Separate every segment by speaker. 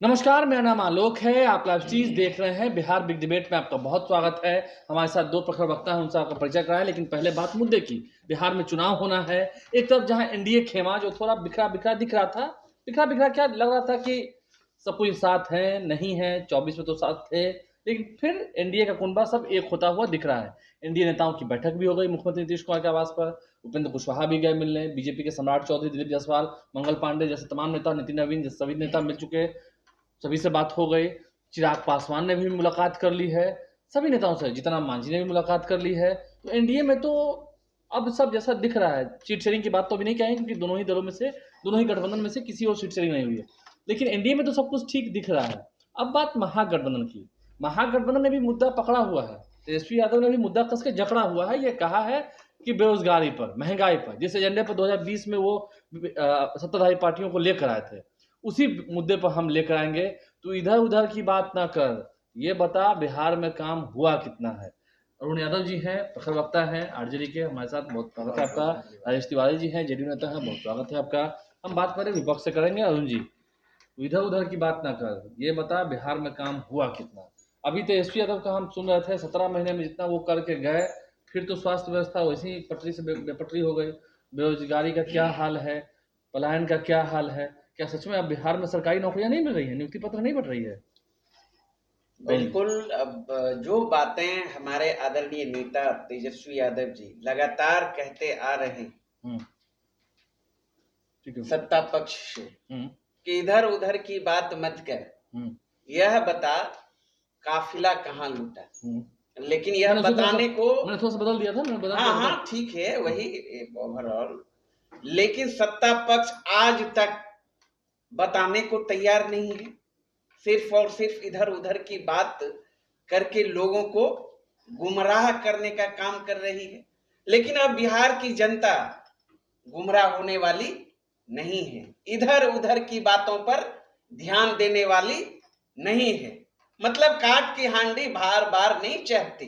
Speaker 1: नमस्कार, मेरा नाम आलोक है। आप लाइव चीज़ देख रहे हैं। बिहार बिग डिबेट में आपका बहुत स्वागत है। हमारे साथ दो प्रखर वक्ता हैं, उनसे आपका परिचय कराएं। लेकिन पहले बात मुद्दे की। बिहार में चुनाव होना है। एक तरफ जहां एनडीए खेमा जो थोड़ा बिखरा बिखरा दिख रहा था, बिखरा बिखरा क्या लग रहा था कि सब कोई साथ है, नहीं है। 24 में तो साथ थे, लेकिन फिर एनडीए का कुनबा सब एक होता हुआ दिख रहा है। एनडीए नेताओं की बैठक भी हो गई मुख्यमंत्री नीतीश कुमार के आवास पर। उपेंद्र कुशवाहा भी गए मिलने। बीजेपी के सम्राट चौधरी, दिलीप जायसवाल, मंगल पांडे जैसे तमाम नेता, नितिन नवीन जैसे सभी नेता मिल चुके, सभी से बात हो गई। चिराग पासवान ने भी मुलाकात कर ली है, सभी नेताओं से। जीतन राम मांझी ने भी मुलाकात कर ली है। तो एनडीए में तो अब सब जैसा दिख रहा है। सीट शेयरिंग की बात तो अभी नहीं कहेंगे, क्योंकि दोनों ही दलों में से, दोनों ही गठबंधन में से किसी और सीट शेयरिंग नहीं हुई है। लेकिन एनडीए में तो सब कुछ ठीक दिख रहा है। अब बात महागठबंधन की। महागठबंधन ने भी मुद्दा पकड़ा हुआ है। तेजस्वी यादव ने भी मुद्दा कस के जकड़ा हुआ है। ये कहा है कि बेरोजगारी पर, महंगाई पर, जिस एजेंडे पर 2020 में वो सत्ताधारी पार्टियों को लेकर आए थे, उसी मुद्दे पर हम लेकर आएंगे। तो इधर उधर की बात ना कर, ये बता बिहार में काम हुआ कितना है। अरुण यादव जी हैं, प्रखर वक्ता हैं आरजेडी के, हमारे साथ। बहुत स्वागत है आपका। राजेश तिवारी जी हैं, जेडीयू नेता हैं, बहुत स्वागत है आपका। हम बात करें विपक्ष से करेंगे। अरुण जी, इधर उधर की बात ना कर, ये बता बिहार में काम हुआ कितना। अभी तो तेजस्वी यादव का हम सुन रहे थे, 17 महीने में जितना वो करके गए, फिर तो स्वास्थ्य व्यवस्था वैसे ही पटरी से बेपटरी हो गई। बेरोजगारी का क्या हाल है, पलायन का क्या हाल है। क्या सच में अब बिहार में सरकारी नौकरियां नहीं मिल रही है, नियुक्ति पत्र नहीं बढ़ रही है?
Speaker 2: बिल्कुल। अब जो बातें हमारे आदरणीय नेता तेजस्वी यादव जी लगातार कहते आ रहे हैं
Speaker 1: ठीक है।
Speaker 2: सत्ता पक्ष से कि इधर उधर की बात मत कर, यह बता काफिला कहाँ लूटा। लेकिन यह बताने को
Speaker 1: मैंने थोड़ा सा बदल दिया था, मैंने बदल
Speaker 2: हाँ हाँ ठीक है, वही ओवरऑल। लेकिन सत्ता पक्ष आज तक बताने को तैयार नहीं है। सिर्फ और सिर्फ इधर उधर की बात करके लोगों को गुमराह करने का काम कर रही है। लेकिन अब बिहार की जनता गुमराह होने वाली नहीं है, इधर उधर की बातों पर ध्यान देने वाली नहीं है। मतलब काट की हांडी बार बार नहीं चाहती।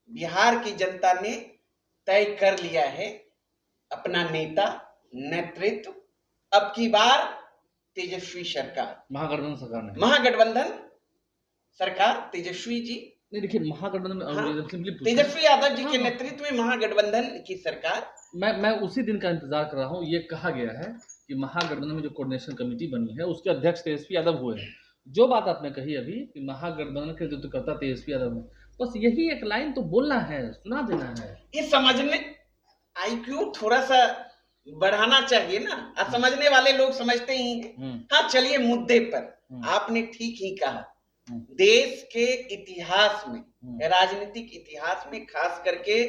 Speaker 2: बिहार की जनता ने तय कर लिया है अपना नेता, नेतृत्व। अब की बार तेजस्वी सरकार, महागठबंधन सरकार तेजस्वी जी,
Speaker 1: नहीं देखिए, महागठबंधन
Speaker 2: तेजस्वी यादव जी के नेतृत्व में महागठबंधन की सरकार।
Speaker 1: मैं उसी दिन का इंतजार कर रहा हूँ। ये कहा गया है कि महागठबंधन में जो कोऑर्डिनेशन कमेटी बनी है, उसके अध्यक्ष तेजस्वी यादव हुए हैं। जो बात आपने कही अभी कि महागठबंधन के नेतृत्वकर्ता तेजस्वी यादव है, बस यही एक लाइन तो बोलना है, सुना देना है।
Speaker 2: ये समझने आईक्यू थोड़ा सा बढ़ाना चाहिए ना। समझने वाले लोग समझते ही हैं। हाँ चलिए, मुद्दे पर आपने ठीक ही कहा। देश के इतिहास में, राजनीतिक इतिहास में, खास करके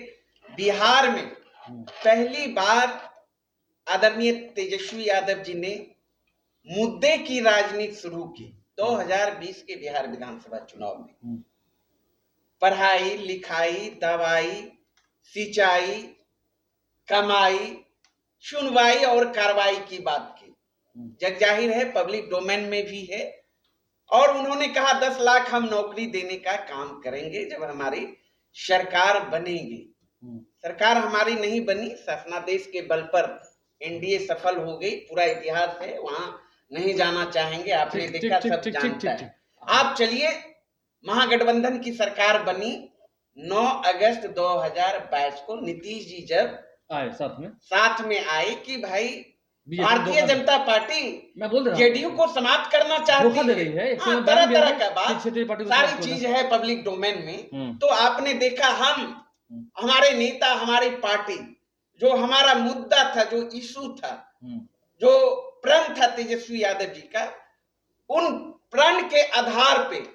Speaker 2: बिहार में पहली बार आदरणीय तेजस्वी यादव जी ने मुद्दे की राजनीति शुरू की 2020 के बिहार विधानसभा चुनाव में। पढ़ाई लिखाई, दवाई, सिंचाई, कमाई, सुनवाई और कार्रवाई की बात की। जग जाहिर है, पब्लिक डोमेन में भी है। और उन्होंने कहा 10 लाख हम नौकरी देने का काम करेंगे जब हमारी सरकार बनेगी। सरकार हमारी नहीं बनी, शासनादेश के बल पर एनडीए सफल हो गई। पूरा इतिहास है, वहां नहीं जाना चाहेंगे, आपने देखा, सब जानता है। आप चलिए, महागठबंधन की सरकार बनी 9 अगस्त 2022 को। नीतीश जी जब
Speaker 1: आए
Speaker 2: साथ में आए कि भाई भारतीय जनता पार्टी जेडीयू को समाप्त करना चाहती है। हाँ, तरह तरह का बात, सारी चीज है पब्लिक डोमेन में। तो आपने देखा, हमारे नेता, हमारी पार्टी, जो हमारा मुद्दा था, जो इशू था, जो प्रण था तेजस्वी यादव जी का, उन प्रण के आधार पे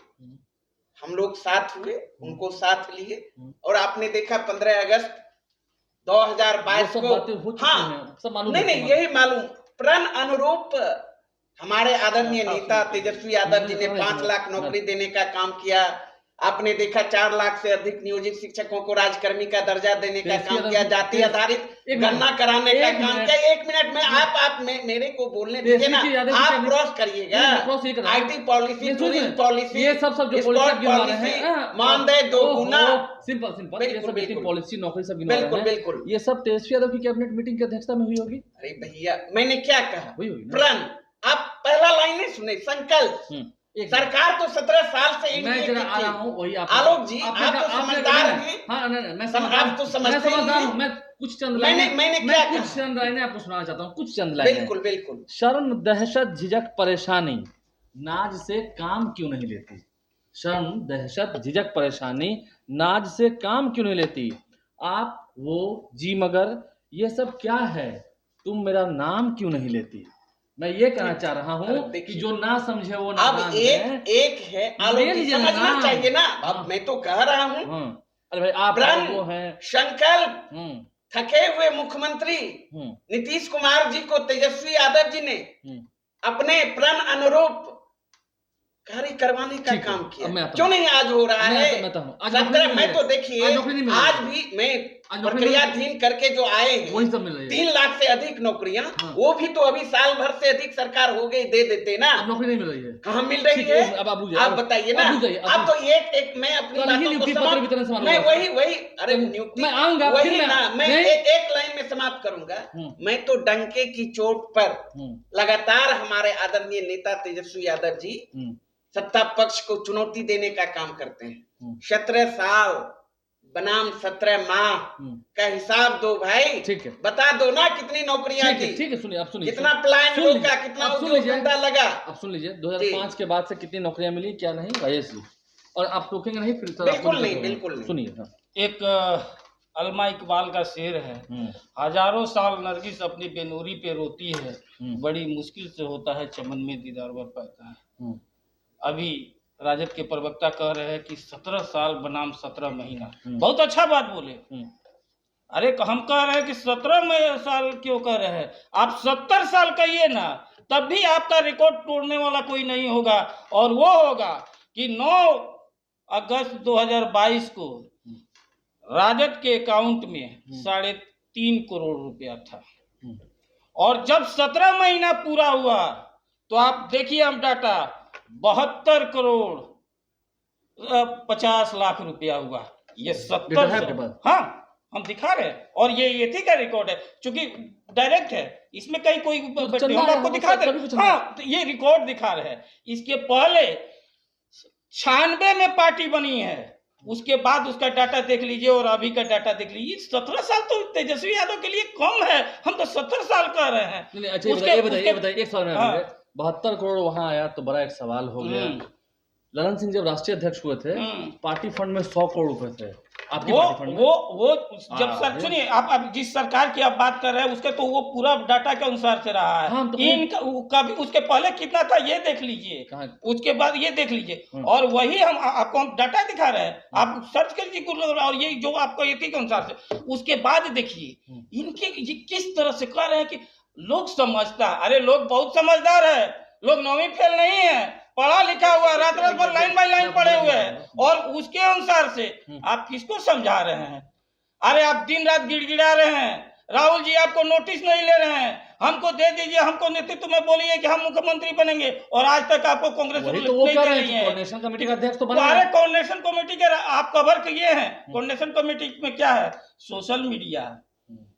Speaker 2: हम लोग साथ हुए, उनको साथ लिए। और आपने देखा 15 अगस्त 2022 को, हाँ नहीं यही मालूम, प्रण अनुरूप हमारे आदरणीय नेता तेजस्वी यादव जी ने 5 लाख नौकरी देने का काम किया। आपने देखा 4 लाख से अधिक नियोजित शिक्षकों को राजकर्मी का दर्जा देने का काम किया। जाति आधारित गणना कराने का काम किया। 1 मिनट में आप मेरे को बोलने दीजिए ना, आप क्रॉस करिएगा। आईटी पॉलिसी, टूरिज्म पॉलिसी,
Speaker 1: ये सब
Speaker 2: स्पोर्ट पॉलिसी, मानदेय दोगुना,
Speaker 1: सिंपल पॉलिसी, नौकरी सब
Speaker 2: बिल्कुल बिल्कुल।
Speaker 1: ये सब तेजस्वी यादव की कैबिनेट मीटिंग की अध्यक्षता में हुई होगी।
Speaker 2: अरे भैया, मैंने क्या कहा? प्रण, आप पहला लाइन नहीं सुने, संकल्प। सरकार तो 17 साल से
Speaker 1: मैं जरा आ रहा हूँ वही
Speaker 2: आलोक जी, आप तो समझदार हैं।
Speaker 1: हाँ नहीं मैं
Speaker 2: आप तो समझते
Speaker 1: हूँ। मैं कुछ चंद लाइनें आपको सुनाना चाहता हूँ, कुछ चंद लाइनें।
Speaker 2: बिल्कुल बिल्कुल।
Speaker 1: शर्म, दहशत, झिझक, परेशानी, नाज से काम क्यों नहीं लेती? शर्म, दहशत, झिझक, परेशानी, नाज से काम क्यों नहीं लेती? आप, वो, जी मगर, ये सब क्या है? तुम मेरा नाम क्यों नहीं लेती? मैं ये कहना चाह रहा हूँ कि जो ना समझे वो नादान
Speaker 2: अब एक है आलोक, समझना चाहिए ना। अब मैं तो कह रहा हूँ,
Speaker 1: अरे भाई आप वो हैं
Speaker 2: संकल्प थके हुए मुख्यमंत्री नीतीश कुमार जी को तेजस्वी यादव जी ने अपने प्रण अनुरूप कार्य करवाने का काम किया। क्यों नहीं आज हो रहा है? मैं तो देखिए आज भी मैं प्रक्रियाधीन करके जो आए हैं 3 लाख से अधिक नौकरियां, वो भी तो अभी साल भर से अधिक सरकार हो गई दे देते ना।
Speaker 1: नौकरी नहीं मिल रही है।
Speaker 2: कहाँ मिल रही है? आप बताइए ना। अब तो एक मैं अपनी बातों को मैं वही अरे नियुक्ति वही ना, मैं एक लाइन में समाप्त करूंगा। मैं तो डंके की चोट पर लगातार हमारे आदरणीय नेता तेजस्वी यादव जी सत्ता पक्ष को चुनौती देने का काम करते हैं। 17 साल बनाम 17 माह का हिसाब दो भाई। ठीक है, बता दो ना कितनी नौकरियां थी। ठीक है, सुनिए, अब सुनिए, कितना प्लान का कितना उद्योग धंधा लगा।
Speaker 1: अब सुन लीजिए 2005 के बाद से कितनी नौकरियां मिली क्या नहीं, वैसे और आप टोकेंगे नहीं फिर?
Speaker 2: बिल्कुल नहीं।
Speaker 1: सुनिए,
Speaker 3: एक अलमा इकबाल का शेर है, हजारों साल नरगिस अपनी बेनूरी पे रोती है, बड़ी मुश्किल से होता है चमन में दीदारवर पाता है। अभी राजद के प्रवक्ता कह रहे हैं कि 17 साल बनाम 17 महीना। बहुत अच्छा बात बोले। अरे हम कह रहे हैं कि 17 साल क्यों कह रहे हैं? आप 70 साल कहिए ना, तब भी आपका रिकॉर्ड तोड़ने वाला कोई नहीं होगा। और वो होगा कि 9 अगस्त 2022 को राजद के अकाउंट में 3.5 करोड़ रुपया था, और जब 17 महीना पूरा हुआ तो आप देखिए हम डाटा 72 करोड़ 50 लाख रुपया हुआ। ये 70 हाँ हम दिखा रहे हैं, और ये ठीक है रिकॉर्ड है, क्योंकि डायरेक्ट है, इसमें कहीं कोई हम आपको दिखा दे। हाँ तो ये रिकॉर्ड दिखा रहे हैं। इसके पहले 96 में पार्टी बनी है, उसके बाद उसका डाटा देख लीजिए और अभी का डाटा देख लीजिए। 17 साल तो तेजस्वी यादव के लिए कम है, हम तो 70 साल कह रहे हैं।
Speaker 1: अच्छा ये बताइए एक सवाल में 72 करोड़ वहां आया तो बड़ा एक सवाल हो गया। ललन सिंह जब राष्ट्रीय अध्यक्ष हुए थे, पार्टी फंड में 100 करोड़ रुपए थे आपकी पार्टी फंड में।
Speaker 3: वो जब सर सुनिए, आप जिस सरकार की आप बात कर रहे हैं उसके तो वो पूरा डाटा के अनुसार से रहा है। हाँ, तो इनका भी उसके पहले कितना था ये देख लीजिए, उसके बाद ये देख लीजिए, और वही हम आपको डाटा दिखा रहे हैं। आप सर्च कर लीजिए, और ये जो आपको ये के अनुसार से उसके बाद देखिए इनके किस तरह से कह रहे हैं कि लोग समझता। अरे लोग बहुत समझदार है, लोग 9वीं फेल नहीं है, पढ़ा लिखा हुआ, रात भर लाइन बाय लाइन पढ़े हुए हैं, और उसके अनुसार से आप किसको समझा रहे हैं? अरे आप दिन रात गिड़गिड़ा रहे हैं। राहुल जी आपको नोटिस नहीं ले रहे हैं, हमको दे दीजिए, हमको नेतृत्व में बोलिए कि हम मुख्यमंत्री बनेंगे, और आज तक आपको कांग्रेस
Speaker 1: कोऑर्डिनेशन कमेटी का अध्यक्ष तो बना।
Speaker 3: अरे कोऑर्डिनेशन कमेटी के आप कवर किए हैं। कोऑर्डिनेशन कमेटी में क्या है? Social media.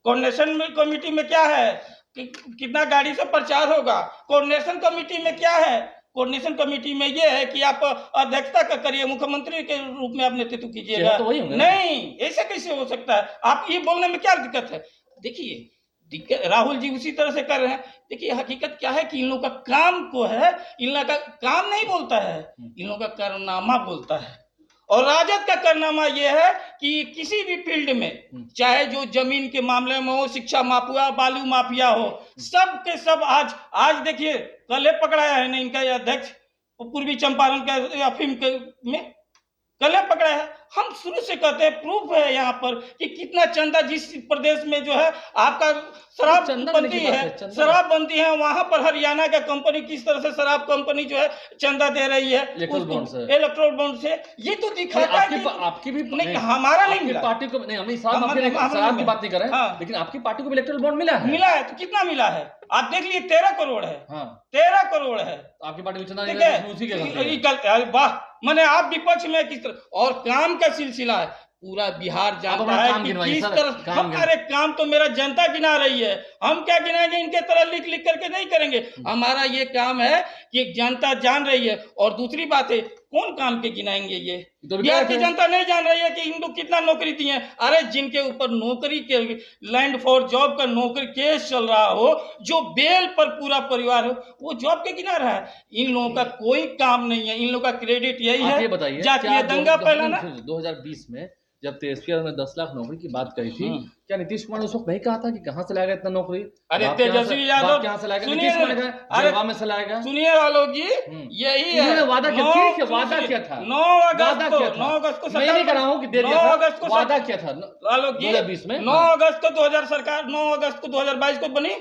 Speaker 3: कोऑर्डिनेशन कमेटी में क्या है? कितना गाड़ी से प्रचार होगा। कोऑर्डिनेशन कमेटी में क्या है? कोऑर्डिनेशन कमेटी में ये है कि आप अध्यक्षता का करिए, मुख्यमंत्री के रूप में आप नेतृत्व कीजिएगा। तो नहीं, ऐसा कैसे हो सकता है? आप ये बोलने में क्या दिक्कत है? देखिए राहुल जी उसी तरह से कर रहे हैं। देखिए हकीकत क्या है कि इन लोगों का काम को है, इन लोगों का काम नहीं बोलता है, इन लोगों का कारनामा बोलता है। और राजद का कारनामा यह है कि किसी भी फील्ड में, चाहे जो जमीन के मामले में हो, शिक्षा माफिया, बालू माफिया हो, सब के सब आज देखिए कल पकड़ाया है ना इनका अध्यक्ष पूर्वी चंपारण के अफीम के में कल पकड़ा है। हम शुरू से कहते हैं, प्रूफ है यहाँ पर कि कितना चंदा जिस प्रदेश में जो है आपका शराब बनती है, वहां पर हरियाणा का कंपनी किस तरह से शराब कंपनी जो है चंदा दे रही है इलेक्ट्रोल बॉन्ड से। ये तो दिखाता है
Speaker 1: आपकी भी
Speaker 3: नहीं, हमारा नहीं मिला।
Speaker 1: पार्टी को नहीं, हम शराब की बात नहीं कर रहे हैं, लेकिन आपकी पार्टी को इलेक्ट्रोल बॉन्ड मिला है।
Speaker 3: तो कितना मिला है आप देख लीजिए, 13 करोड़ है। 13 करोड़ है
Speaker 1: आपकी पार्टी में चंदा।
Speaker 3: वाह, मैंने आप विपक्ष में किस तरह, और काम का सिलसिला है, पूरा बिहार
Speaker 1: अब
Speaker 3: जानता
Speaker 1: अपना
Speaker 3: है
Speaker 1: काम
Speaker 3: कि
Speaker 1: गिनवाइए
Speaker 3: किस
Speaker 1: सर,
Speaker 3: तरह
Speaker 1: काम
Speaker 3: अरे काम तो मेरा जनता गिना रही है, हम क्या गिनाएंगे, इनके तरह लिख लिख करके नहीं करेंगे। हमारा ये काम है कि जनता जान रही है। और दूसरी बात है, कौन काम के गिनाएंगे ये,
Speaker 1: तो
Speaker 3: बिहार
Speaker 1: क्या
Speaker 3: की
Speaker 1: है?
Speaker 3: जनता नहीं जान रही है कि इन लोग कितना नौकरी दिए हैं। अरे जिनके ऊपर नौकरी के लैंड फॉर जॉब का नौकरी केस चल रहा हो, जो बेल पर पूरा परिवार हो, वो जॉब के गिना रहा है। इन लोगों का कोई काम नहीं है, इन लोगों का क्रेडिट यही
Speaker 1: आप
Speaker 3: है,
Speaker 1: ये बताइए,
Speaker 3: जातीय दंगा फैलाना।
Speaker 1: 2020 में जब तेजस्वी यादव ने 10 लाख नौकरी की बात कही थी, क्या नीतीश कुमार ने उस वक्त नहीं कहा था कि कहां से लाएगा इतना नौकरी?
Speaker 3: अरे तेजस्वी यादव
Speaker 1: कहां से लाएगा?
Speaker 3: सुनिए,
Speaker 1: नीतीश कुमार ने कहा
Speaker 3: अरे
Speaker 1: जनवा में से लाएगा।
Speaker 3: सुनिए आलोक जी, यही है
Speaker 1: उन्होंने वादा किया, ठीक है, वादा किया था,
Speaker 3: 9 अगस्त को
Speaker 1: मैं नहीं कर रहा हूं कि दे दिया
Speaker 3: 9
Speaker 1: था,
Speaker 3: अगस्त को
Speaker 1: वादा किया था
Speaker 3: आलोक जी
Speaker 1: 2020 में।
Speaker 3: 9 अगस्त को 2000 सरकार 9 अगस्त को 2022 को बनी,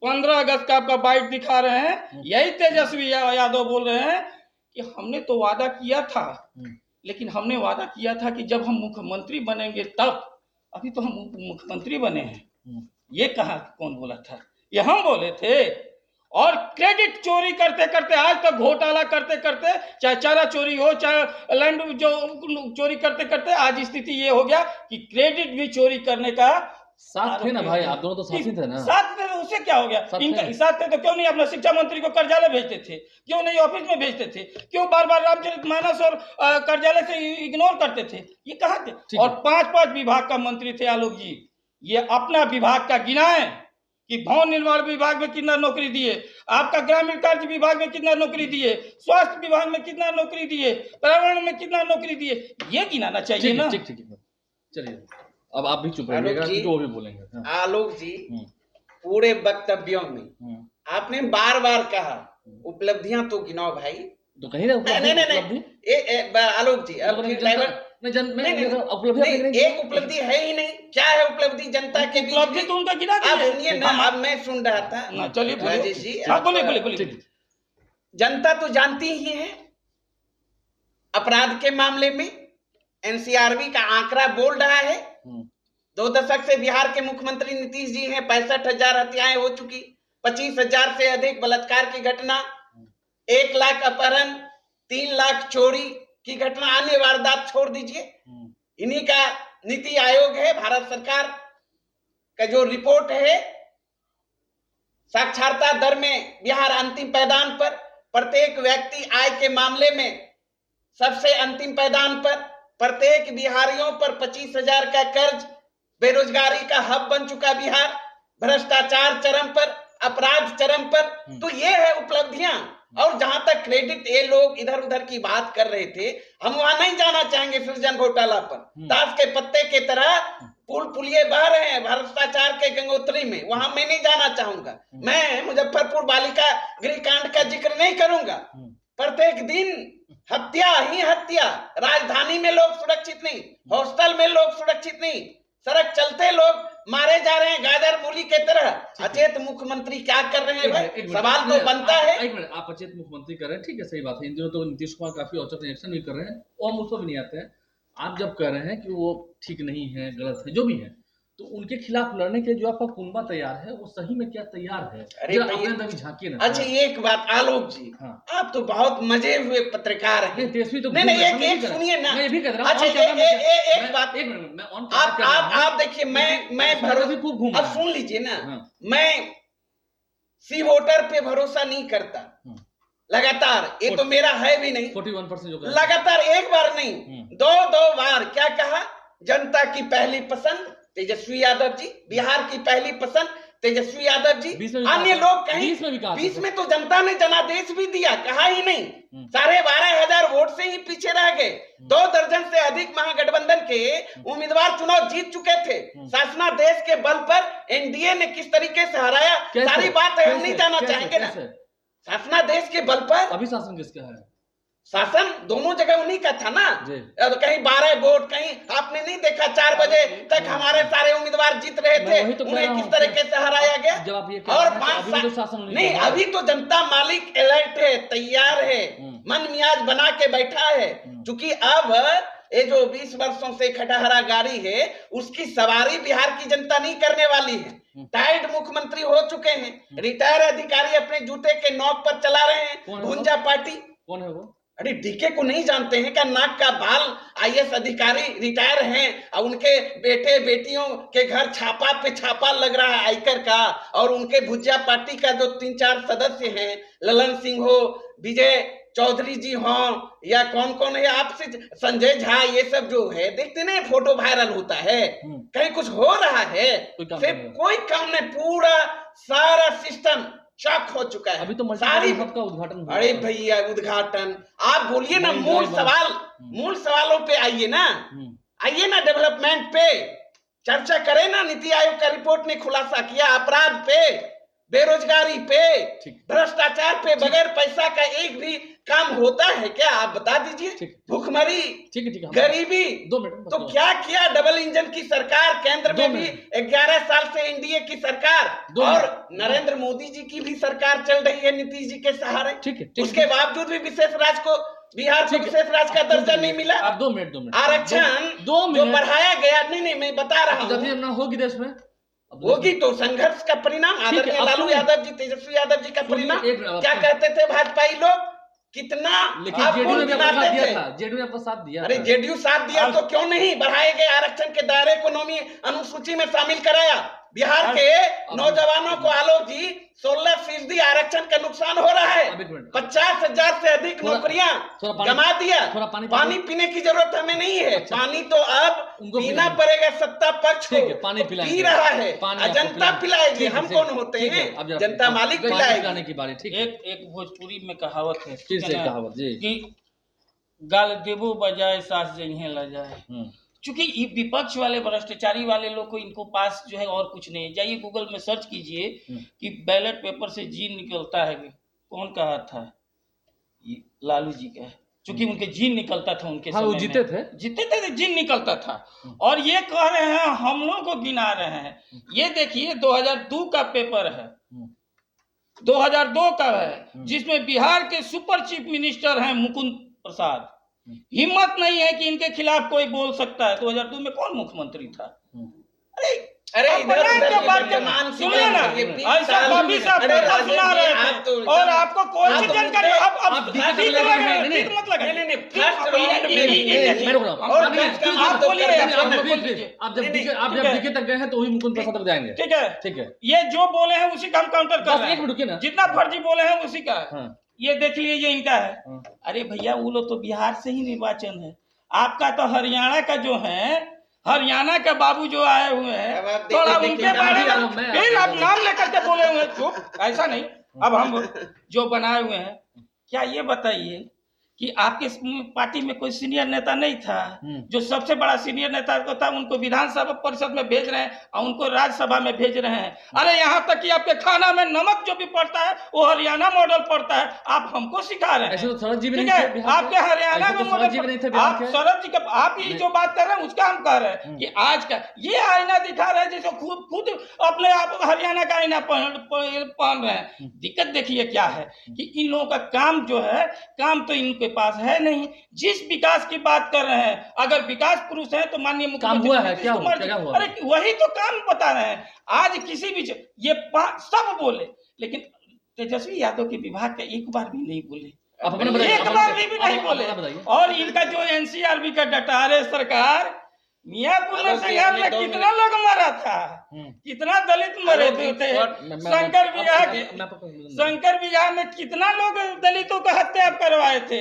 Speaker 3: 15 अगस्त का आपका बाइट दिखा रहे हैं। यही तेजस्वी यादव बोल रहे हैं कि हमने तो वादा किया था, लेकिन हमने वादा किया था कि जब हम मुख्यमंत्री बनेंगे तब, अभी तो हम मुख्यमंत्री बने हैं। ये कहा, कौन बोला था? ये हम बोले थे। और क्रेडिट चोरी करते करते आज तक, घोटाला करते करते, चाहे चारा चोरी हो, चाहे लैंड जो चोरी करते करते, आज स्थिति ये हो गया कि क्रेडिट भी चोरी करने का
Speaker 1: साथ थे ना भाई, आप दोनों तो साथ ही थे ना।
Speaker 3: साथ थे, उससे क्या हो गया? इनका साथ थे तो क्यों नहीं अपना शिक्षा मंत्री को कार्यालय भेजते थे, क्यों नहीं ऑफिस में भेजते थे, क्यों बार बार रामचरितमानस और कार्यालय से इग्नोर करते थे? ये कहाँ थे? और 5-5 विभाग का मंत्री थे आलोक जी। ये अपना विभाग का गिनाएं कि भवन निर्माण विभाग में कितना नौकरी दिए, आपका ग्रामीण कार्य विभाग में कितना नौकरी दिए, स्वास्थ्य विभाग में कितना नौकरी दिए, पर्यावरण में कितना नौकरी दिए, ये गिनाना चाहिए ना।
Speaker 1: ठीक चलिए, अब आप भी चुप रहिएगा, जो भी बोलेंगे।
Speaker 2: आलोक जी, पूरे वक्तव्यों में आपने बार बार कहा उपलब्धियां तो गिनाओ भाई।
Speaker 1: तो कहीं ना
Speaker 2: नहीं आलोक जी, अब एक उपलब्धि है ही नहीं। क्या है उपलब्धि जनता के बीच?
Speaker 3: उपलब्धि तो उनका गिना
Speaker 2: आप सुनिए ना, अब मैं सुन रहा था।
Speaker 3: चलिए
Speaker 2: राजेश जी,
Speaker 3: बोलिए।
Speaker 2: जनता तो जानती ही है, अपराध के मामले में एनसीआरबी का आंकड़ा बोल रहा है, 2 दशक से बिहार के मुख्यमंत्री नीतीश जी हैं, 65,000 हत्याएं हो चुकी, 25,000 से अधिक बलात्कार की घटना, 1 लाख अपहरण, 3 लाख चोरी की घटना, अन्य वारदात छोड़ दीजिए। इन्हीं का नीति आयोग है, भारत सरकार का जो रिपोर्ट है, साक्षरता दर में बिहार अंतिम पायदान पर, प्रत्येक व्यक्ति आय के मामले में सबसे अंतिम पायदान पर, प्रत्येक बिहारियों पर 25,000 का कर्ज, बेरोजगारी का हब बन चुका बिहार, भ्रष्टाचार चरम पर, अपराध चरम पर। तो ये है उपलब्धियां। और जहां तक क्रेडिट ये लोग इधर उधर की बात कर रहे थे, हम वहां नहीं जाना चाहेंगे। सृजन घोटाला पर ताश के पत्ते के तरह पुल पुलिये बह रहे हैं भ्रष्टाचार के गंगोत्री में, वहां मैं नहीं जाना चाहूंगा। मैं मुजफ्फरपुर बालिका गृह कांड का जिक्र नहीं करूंगा। प्रत्येक दिन हत्या ही हत्या, राजधानी में लोग सुरक्षित नहीं, हॉस्टल में लोग सुरक्षित नहीं, सड़क चलते लोग मारे जा रहे हैं गाजर मूली के तरह। अचेत मुख्यमंत्री क्या कर रहे हैं भाई? सवाल तो बनता है।
Speaker 1: एक मिनट, आप अचेत मुख्यमंत्री कर रहे हैं, ठीक है, सही बात है। इन दिनों तो नीतीश कुमार काफी औचक रिएक्शन भी कर रहे हैं, और मुझको भी नहीं आते हैं। आप जब कह रहे हैं कि वो ठीक नहीं है, गलत है, जो भी है, तो उनके खिलाफ लड़ने के लिए जो आपका कुनबा तैयार है, वो सही में क्या तैयार है? अरे झांकिए ना।
Speaker 2: अच्छा, एक बात आलोक जी, आप तो बहुत मजे हुए पत्रकार हैं।
Speaker 1: तेजस्वी तो
Speaker 2: नहीं, एक सुनिए ना।
Speaker 1: मैं भी कह रहा हूं।
Speaker 2: अच्छा, एक बात, एक मिनट, मैं आप देखिए, मैं भरोसा खूब घूम, अब सुन लीजिए ना। मैं सी वोटर पे भरोसा नहीं करता लगातार, ये तो मेरा है भी नहीं।
Speaker 1: 41%
Speaker 2: लगातार एक बार नहीं, 2 बार। क्या कहा? जनता की पहली पसंद तेजस्वी यादव जी, बिहार की पहली पसंद तेजस्वी यादव जी। अन्य लोग कहीं 20 में तो जनता ने जनादेश भी दिया, कहा ही नहीं। 12,500 वोट से ही पीछे रह गए। 2 दर्जन से अधिक महागठबंधन के उम्मीदवार चुनाव जीत चुके थे। शासनादेश के बल पर एनडीए ने किस तरीके से हराया, सारी बात है, हम नहीं जाना चाहेंगे ना। शासनादेश के बल पर,
Speaker 1: अभी शासन किसका है?
Speaker 2: शासन दोनों जगह उन्हीं का था ना। तो कहीं 12 वोट, कहीं आपने नहीं देखा 4 बजे तक हमारे सारे उम्मीदवार जीत रहे थे, उन्हें किस तरीके से हराया गया। और 5 साल नहीं, अभी तो जनता मालिक अलर्ट है, तैयार है, मन मियाज बना के बैठा है। क्योंकि अब ये जो 20 वर्षों से खटाहरा गाड़ी है, उसकी सवारी बिहार की जनता नहीं करने वाली है। टाइड मुख्यमंत्री हो चुके हैं, रिटायर अधिकारी अपने जूते के नोक पर चला रहे हैं। भुंजा पार्टी,
Speaker 1: कौन है वो?
Speaker 2: अरे डीके को नहीं जानते हैं क्या? नाक का बाल आईएएस अधिकारी रिटायर हैं और उनके बेटे बेटियों के घर छापा पे छापा लग रहा है आयकर का, और उनके भुजिया पार्टी का जो 3-4 सदस्य हैं, ललन सिंह हो, विजय चौधरी जी हो, या कौन कौन है आपसे, संजय झा, ये सब जो है देखते नहीं फोटो वायरल होता है, कहीं कुछ हो रहा है? सिर्फ कोई काम नहीं, पूरा सारा सिस्टम शॉक हो चुका है।
Speaker 1: अभी तो
Speaker 2: सारी
Speaker 1: का उद्घाटन,
Speaker 2: अरे भैया उद्घाटन आप बोलिए ना, मूल सवालों पे आइए ना, डेवलपमेंट पे चर्चा करें ना। नीति आयोग का रिपोर्ट ने खुलासा किया अपराध पे, बेरोजगारी पे, भ्रष्टाचार पे, बगैर पैसा का एक भी काम होता है क्या? आप बता दीजिए। भूखमरी, गरीबी,
Speaker 1: 2 मिनट
Speaker 2: तो क्या किया डबल इंजन की सरकार, केंद्र में भी 11 साल से एनडीए की सरकार, और नरेंद्र मोदी जी की भी सरकार चल रही है नीतीश जी के सहारे। उसके बावजूद भी विशेष राज्य को, बिहार को विशेष राज्य का दर्जा नहीं मिला।
Speaker 1: आप 2 मिनट
Speaker 2: आरक्षण जो बढ़ाया गया, नहीं मैं बता रहा हूँ,
Speaker 1: होगी देश में,
Speaker 2: होगी तो संघर्ष का परिणाम, आदरणीय लालू यादव जी, तेजस्वी यादव जी का परिणाम। क्या कहते थे भाजपाई लोग, कितना
Speaker 1: जेडीयू ने आपको साथ दिया,
Speaker 2: अरे जेडीयू साथ दिया तो क्यों नहीं बढ़ाए गए आरक्षण के दायरे को नौवीं अनुसूची में शामिल कराया? बिहार के नौजवानों को आलोक जी 16% आरक्षण का नुकसान हो रहा है, 50,000 से अधिक नौकरियां गंवा दिया। पानी पीने की जरूरत हमें नहीं है, पानी तो अब पीना पड़ेगा सत्ता पक्ष को,
Speaker 1: पानी
Speaker 2: पी रहा है, जनता पिलाएगी, हम कौन होते हैं? जनता मालिक पिलाएगी
Speaker 1: की बारी। ठीक,
Speaker 3: एक भोजपुरी में कहावत है,
Speaker 1: कहावत जी,
Speaker 3: कि गाल देबो बजाय सास जइहे ल जाए। चूंकि विपक्ष वाले भ्रष्टाचारी वाले लोग को, इनको पास जो है और कुछ नहीं है। जाइए गूगल में सर्च कीजिए कि बैलेट पेपर से जीन निकलता है, कौन कहा था? लालू जी का, चूंकि उनके जीन निकलता था उनके समय,
Speaker 1: जीते थे जीन
Speaker 3: निकलता था। और ये कह रहे हैं हम लोग को गिना रहे हैं। ये देखिए 2002 का पेपर है, 2002 का है, जिसमें बिहार के सुपर चीफ मिनिस्टर हैं मुकुंद प्रसाद। हिम्मत नहीं है कि इनके खिलाफ कोई बोल सकता है। 2002 में कौन मुख्यमंत्री था?
Speaker 2: अरे
Speaker 3: सुनिए ना, ऐसा कभी सब सुना रहे थे और आपको कोई जानकारी, अब मत लगाइए।
Speaker 1: आप जब डीके तक गए हैं तो वही मुकुंद प्रसाद तक जाएंगे। ठीक है,
Speaker 3: ये जो बोले हैं उसी का हम काउंटर कर रहे हैं, जितना फर्जी बोले हैं उसी का। ये देख लीजिए इनका है। अरे भैया वो लोग तो बिहार से ही निर्वाचन है, आपका तो हरियाणा का जो है, हरियाणा के बाबू जो आए हुए हैं, थोड़ा उनके बारे में फिर आप नाम लेकर के बोले हुए। चुप, ऐसा नहीं। अब हम जो बनाए हुए हैं, क्या ये बताइए कि आपके पार्टी में कोई सीनियर नेता नहीं था? जो सबसे बड़ा सीनियर नेता को था उनको विधानसभा परिषद में भेज रहे हैं और उनको राज्यसभा में भेज रहे हैं। अरे यहाँ तक कि आपके खाना में नमक जो भी पड़ता है वो हरियाणा मॉडल पड़ता है, आप हमको सिखा रहे हैं। ठीक है, आपके हरियाणा में मॉडल, आप शरद जी का, आप ये जो बात कर रहे हैं उसका हम कह रहे हैं कि आज का ये आईना दिखा रहे हैं जैसे खुद अपने आप हरियाणा का आईना पहन रहे हैं। दिक्कत देखिए क्या है कि इन लोगों का काम जो है, काम तो इनके पास है नहीं। जिस विकास की बात कर रहे हैं, अगर विकास पुरुष है तो माननीय मुख्यमंत्री, अरे वही तो काम बता रहे हैं। आज किसी भी ये सब बोले, लेकिन तेजस्वी यादव के विभाग का एक बार भी नहीं बोले, एक बार भी नहीं बोले। और इनका जो एनसीआरबी का डाटा है सरकार, मियाँपुर में कितना लोग मरा था, कितना दलित मरे थे। शंकर विहार में कितना लोग दलितों का हत्या करवाए थे।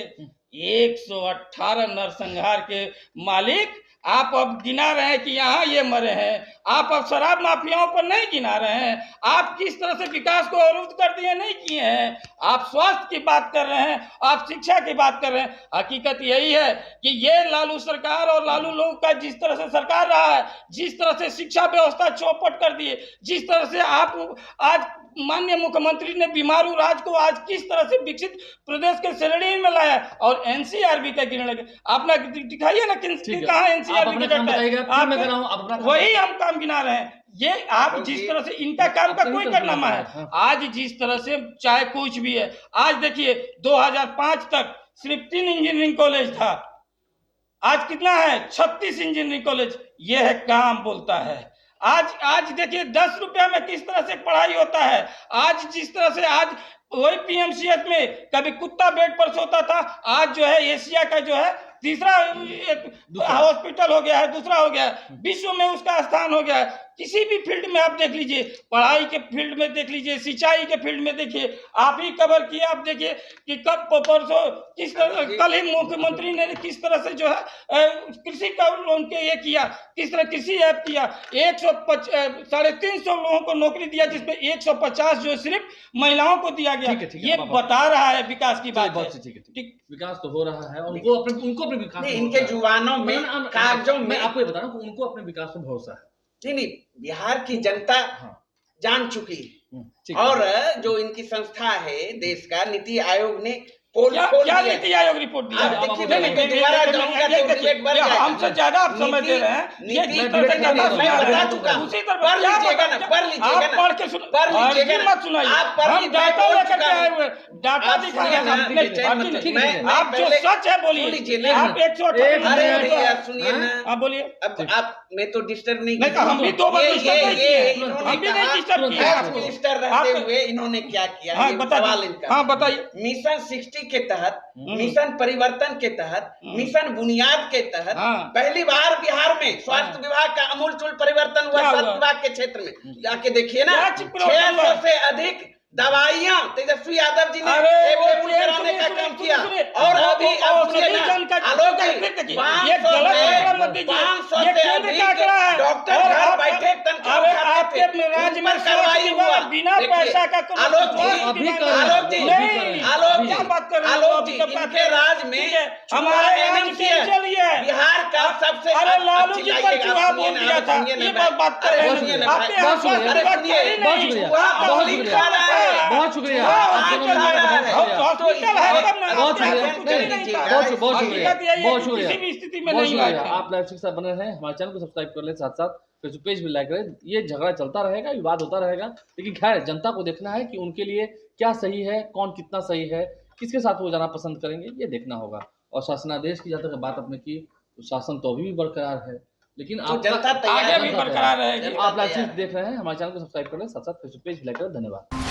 Speaker 3: 118 नरसंहार के मालिक आप अब गिना रहे हैं कि यहाँ ये मरे हैं। आप अब शराब माफियाओं पर नहीं गिना रहे हैं। आप किस तरह से विकास को अवरुद्ध कर दिए नहीं किए हैं। आप स्वास्थ्य की बात कर रहे हैं, आप शिक्षा की बात कर रहे हैं। हकीकत यही है कि ये लालू सरकार और लालू लोग का जिस तरह से सरकार रहा है, जिस तरह से शिक्षा व्यवस्था चौपट कर दिए, जिस तरह से आप आज माननीय मुख्यमंत्री ने बीमारू राज्य को आज किस तरह से विकसित प्रदेश के श्रेणी में लाया, और एनसीआरबी का गिनने लगे। आप दिखाइए ना कहाँ एनसीआरबी का, वही हम काम गिना रहे हैं। ये आप जिस तरह से इनका काम का कोई कारनामा है। आज जिस तरह से चाहे कुछ भी है, आज देखिए 2005 तक सिर्फ 3 इंजीनियरिंग कॉलेज था, आज कितना है 36 इंजीनियरिंग कॉलेज। ये है काम बोलता है। आज देखिए 10 रुपया में किस तरह से पढ़ाई होता है। आज जिस तरह से आज वही पीएमसीएच में कभी कुत्ता बेड पर सोता था, आज जो है एशिया का जो है तीसरा एक हॉस्पिटल हो गया है, दूसरा हो गया है, विश्व में उसका स्थान हो गया है। किसी भी फील्ड में आप देख लीजिए, पढ़ाई के फील्ड में देख लीजिए, सिंचाई के फील्ड में देखिए, आप ही कवर किए, आप देखिए कि कब परसों किस तरह, कल ही मुख्यमंत्री ने किस तरह से जो है कृषि का उनके ये किया, किस तरह कृषि ऐप किया, 350 लोगों को नौकरी दिया, जिसमें 150 जो सिर्फ महिलाओं को दिया गया।
Speaker 1: ठीक है,
Speaker 3: ये बता रहा है विकास की बात है।
Speaker 1: ठीक, विकास तो हो रहा है, उनको अपने विकास,
Speaker 2: इनके जुबानों में, कागजों में,
Speaker 1: मैं आपको ये बता रहा हूँ, उनको अपने विकास में भरोसा है।
Speaker 2: नहीं, बिहार की जनता जान चुकी है। और जो इनकी संस्था है देश का, नीति आयोग ने
Speaker 3: क्या नीति आयोग रिपोर्ट दिया? हमसे ज्यादा आप समझ दे रहे हैं। ये जिस तरह से उसी तरह पढ़ के मत सुनाइए, हम डाटा लेकर के आए हुए, डाटा दिखाएंगे। आप जो सच है बोलिए, आप 158
Speaker 2: सुनिए ना,
Speaker 3: आप बोलिए।
Speaker 2: अब आप मैं तो डिस्टर्ब नहीं,
Speaker 3: हम भी 2 बार डिस्टर्ब किए, हम भी नहीं डिस्टर्ब किए।
Speaker 2: मिनिस्टर रहते हुए इन्होंने क्या किया, सवाल इनका।
Speaker 3: हाँ बताइए।
Speaker 2: मिशन 60 के तहत, मिशन परिवर्तन के तहत, मिशन बुनियाद के तहत पहली बार बिहार में स्वास्थ्य विभाग का अमूलचूल परिवर्तन हुआ। स्वास्थ्य विभाग के क्षेत्र में जाके देखिए ना, 600 से अधिक दवाइयां तेजस्वी यादव जी ने अवेलेबल कराने का काम किया। और अभी आप सुनिए ना, आलोक जी, 500 से अधिक डॉक्टर घर बैठे तनख्वाह
Speaker 3: आपके राज्य में कार्रवाई हुआ बिना पैसा का।
Speaker 2: आलोक जी, इनके राज्य में
Speaker 3: हमारे
Speaker 2: बिहार का सबसे,
Speaker 3: अरे लालू जी पर चूहा बोल दिया था, ये बात कर रहे हैं।
Speaker 1: बहुत शुक्रिया, आप लाइव शिक्षा बने रहें, हमारे चैनल को सब्सक्राइब कर लें, साथ साथ फेसबुक पेज भी लाइक करें। ये झगड़ा चलता रहेगा, विवाद होता रहेगा, लेकिन खैर जनता को देखना है कि उनके लिए क्या सही है, कौन कितना सही है, किसके साथ वो जाना पसंद करेंगे, ये देखना होगा। और शासनादेश की जहाँ तक बात आपने की, तो शासन तो अभी भी बरकरार है, लेकिन आप
Speaker 3: आगे भी बरकरार रहेगी।
Speaker 1: आप लाइव देख रहे हैं, हमारे चैनल को सब्सक्राइब कर लें, साथ साथ फेसबुक पेज भी लाइक करें। धन्यवाद।